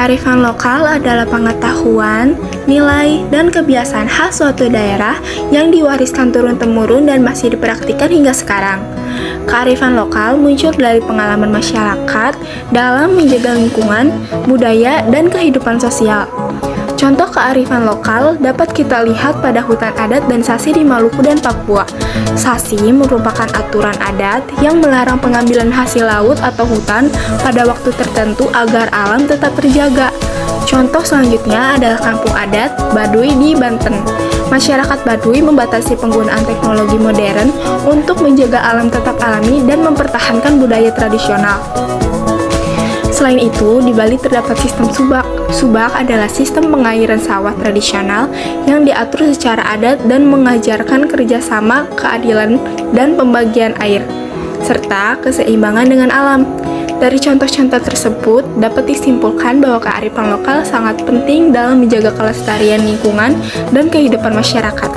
Kearifan lokal adalah pengetahuan, nilai, dan kebiasaan khas suatu daerah yang diwariskan turun-temurun dan masih dipraktikkan hingga sekarang. Kearifan lokal muncul dari pengalaman masyarakat dalam menjaga lingkungan, budaya, dan kehidupan sosial. Contoh kearifan lokal dapat kita lihat pada hutan adat dan sasi di Maluku dan Papua. Sasi merupakan aturan adat yang melarang pengambilan hasil laut atau hutan pada waktu tertentu agar alam tetap terjaga. Contoh selanjutnya adalah kampung adat Baduy di Banten. Masyarakat Baduy membatasi penggunaan teknologi modern untuk menjaga alam tetap alami dan mempertahankan budaya tradisional. Selain itu, di Bali terdapat sistem subak. Subak adalah sistem pengairan sawah tradisional yang diatur secara adat dan mengajarkan kerjasama, keadilan, dan pembagian air, serta keseimbangan dengan alam. Dari contoh-contoh tersebut, dapat disimpulkan bahwa kearifan lokal sangat penting dalam menjaga kelestarian lingkungan dan kehidupan masyarakat.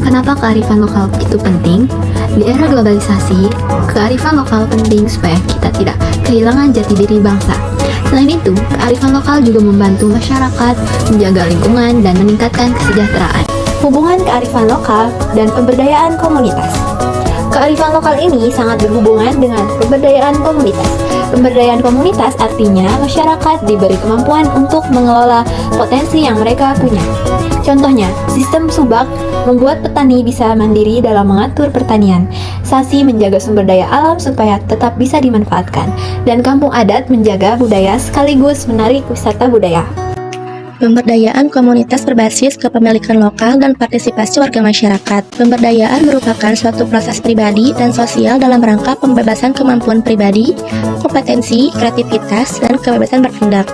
Kenapa kearifan lokal itu penting? Di era globalisasi, kearifan lokal penting supaya kita tidak kehilangan jati diri bangsa. Selain itu, kearifan lokal juga membantu masyarakat menjaga lingkungan dan meningkatkan kesejahteraan. Hubungan kearifan lokal dan pemberdayaan komunitas. Kearifan lokal ini sangat berhubungan dengan pemberdayaan komunitas. Pemberdayaan komunitas artinya masyarakat diberi kemampuan untuk mengelola potensi yang mereka punya. Contohnya, sistem subak membuat petani bisa mandiri dalam mengatur pertanian. Sasi menjaga sumber daya alam supaya tetap bisa dimanfaatkan. Dan kampung adat menjaga budaya sekaligus menarik wisata budaya. Pemberdayaan komunitas berbasis kepemilikan lokal dan partisipasi warga masyarakat. Pemberdayaan merupakan suatu proses pribadi dan sosial dalam rangka pembebasan kemampuan pribadi, kompetensi, kreativitas, dan kebebasan bertindak.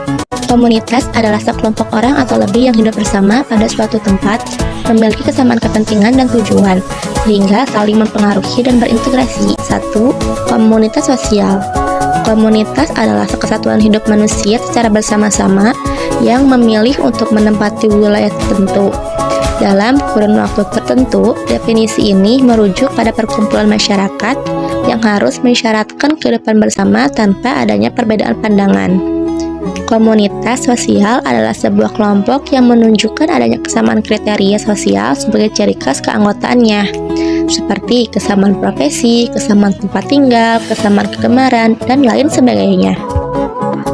Komunitas adalah sekelompok orang atau lebih yang hidup bersama pada suatu tempat, memiliki kesamaan kepentingan dan tujuan, sehingga saling mempengaruhi dan berintegrasi. 1. Komunitas sosial. Komunitas adalah kesatuan hidup manusia secara bersama-sama yang memilih untuk menempati wilayah tertentu. Dalam kurun waktu tertentu, definisi ini merujuk pada perkumpulan masyarakat yang harus mensyaratkan kehidupan bersama tanpa adanya perbedaan pandangan. Komunitas sosial adalah sebuah kelompok yang menunjukkan adanya kesamaan kriteria sosial sebagai ciri khas keanggotaannya, seperti kesamaan profesi, kesamaan tempat tinggal, kesamaan kegemaran, dan lain sebagainya.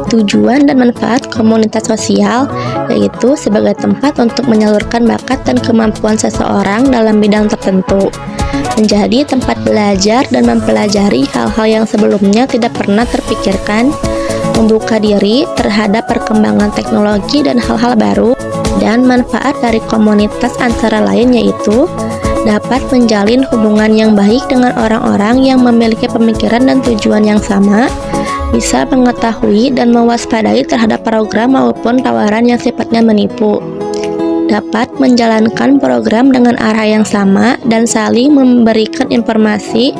Tujuan dan manfaat komunitas sosial yaitu sebagai tempat untuk menyalurkan bakat dan kemampuan seseorang dalam bidang tertentu, menjadi tempat belajar dan mempelajari hal-hal yang sebelumnya tidak pernah terpikirkan, membuka diri terhadap perkembangan teknologi dan hal-hal baru, dan manfaat dari komunitas antara lain yaitu dapat menjalin hubungan yang baik dengan orang-orang yang memiliki pemikiran dan tujuan yang sama, bisa mengetahui dan mewaspadai terhadap program maupun tawaran yang sifatnya menipu, dapat menjalankan program dengan arah yang sama dan saling memberikan informasi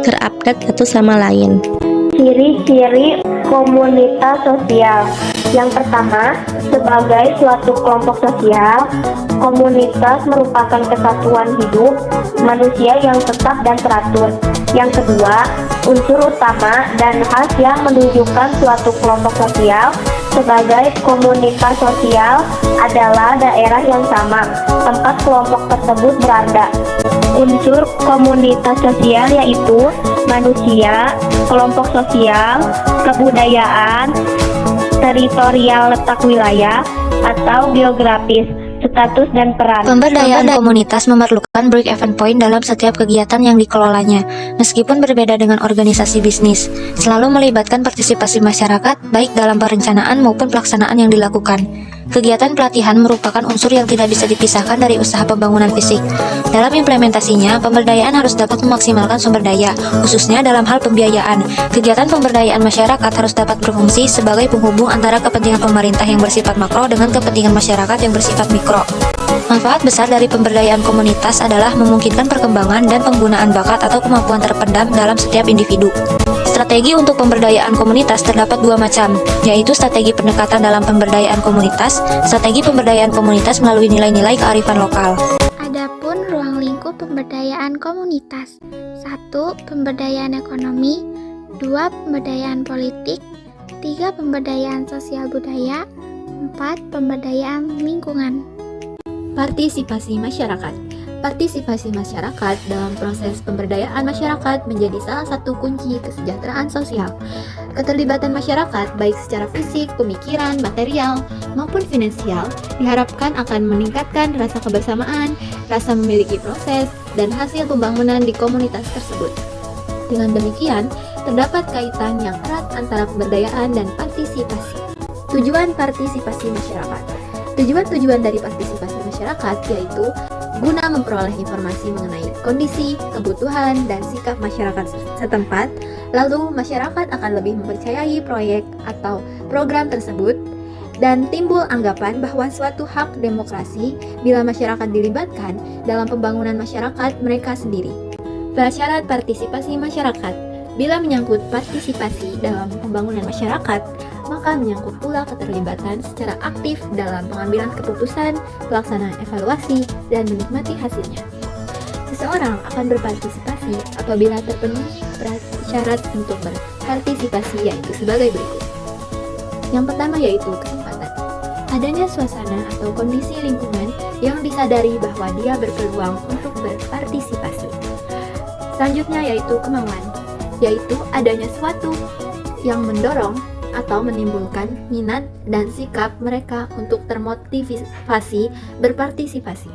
terupdate satu sama lain. Ciri-ciri komunitas sosial. Yang pertama, sebagai suatu kelompok sosial, komunitas merupakan kesatuan hidup manusia yang tetap dan teratur. Yang kedua, unsur utama dan khas yang menunjukkan suatu kelompok sosial sebagai komunitas sosial adalah daerah yang sama, tempat kelompok tersebut berada. Unsur komunitas sosial yaitu manusia, kelompok sosial, kebudayaan, teritorial letak wilayah, atau geografis, status dan peran. Pemberdayaan komunitas memerlukan break-even point dalam setiap kegiatan yang dikelolanya. Meskipun berbeda dengan organisasi bisnis, selalu melibatkan partisipasi masyarakat baik dalam perencanaan maupun pelaksanaan yang dilakukan. Kegiatan pelatihan merupakan unsur yang tidak bisa dipisahkan dari usaha pembangunan fisik. Dalam implementasinya, pemberdayaan harus dapat memaksimalkan sumber daya, khususnya dalam hal pembiayaan. Kegiatan pemberdayaan masyarakat harus dapat berfungsi sebagai penghubung antara kepentingan pemerintah yang bersifat makro dengan kepentingan masyarakat yang bersifat mikro. Manfaat besar dari pemberdayaan komunitas adalah memungkinkan perkembangan dan penggunaan bakat atau kemampuan terpendam dalam setiap individu. Strategi untuk pemberdayaan komunitas terdapat dua macam, yaitu strategi pendekatan dalam pemberdayaan komunitas, strategi pemberdayaan komunitas melalui nilai-nilai kearifan lokal. Adapun ruang lingkup pemberdayaan komunitas. 1. Pemberdayaan ekonomi. 2. Pemberdayaan politik. 3. Pemberdayaan sosial budaya. 4. Pemberdayaan lingkungan. Partisipasi masyarakat. Partisipasi masyarakat dalam proses pemberdayaan masyarakat menjadi salah satu kunci kesejahteraan sosial. Keterlibatan masyarakat, baik secara fisik, pemikiran, material, maupun finansial, diharapkan akan meningkatkan rasa kebersamaan, rasa memiliki proses, dan hasil pembangunan di komunitas tersebut. Dengan demikian, terdapat kaitan yang erat antara pemberdayaan dan partisipasi. Tujuan partisipasi masyarakat. Tujuan dari partisipasi masyarakat yaitu guna memperoleh informasi mengenai kondisi, kebutuhan, dan sikap masyarakat setempat, lalu masyarakat akan lebih mempercayai proyek atau program tersebut, dan timbul anggapan bahwa suatu hak demokrasi bila masyarakat dilibatkan dalam pembangunan masyarakat mereka sendiri. Prasyarat partisipasi masyarakat. Bila menyangkut partisipasi dalam pembangunan masyarakat, maka menyangkut pula keterlibatan secara aktif dalam pengambilan keputusan, pelaksanaan evaluasi, dan menikmati hasilnya. Seseorang akan berpartisipasi apabila terpenuhi syarat untuk berpartisipasi, yaitu sebagai berikut. Yang pertama yaitu kesempatan. Adanya suasana atau kondisi lingkungan yang disadari bahwa dia berpeluang untuk berpartisipasi. Selanjutnya yaitu kemauan, yaitu adanya suatu yang mendorong atau menimbulkan minat dan sikap mereka untuk termotivasi berpartisipasi.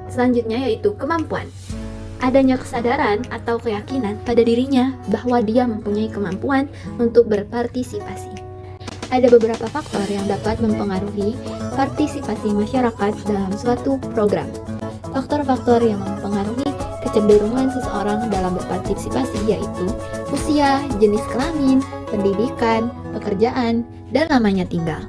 Selanjutnya yaitu kemampuan. Adanya kesadaran atau keyakinan pada dirinya bahwa dia mempunyai kemampuan untuk berpartisipasi. Ada beberapa faktor yang dapat mempengaruhi partisipasi masyarakat dalam suatu program. Faktor-faktor yang mempengaruhi kecenderungan seseorang dalam berpartisipasi yaitu usia, jenis kelamin, pendidikan, pekerjaan, dan lamanya tinggal.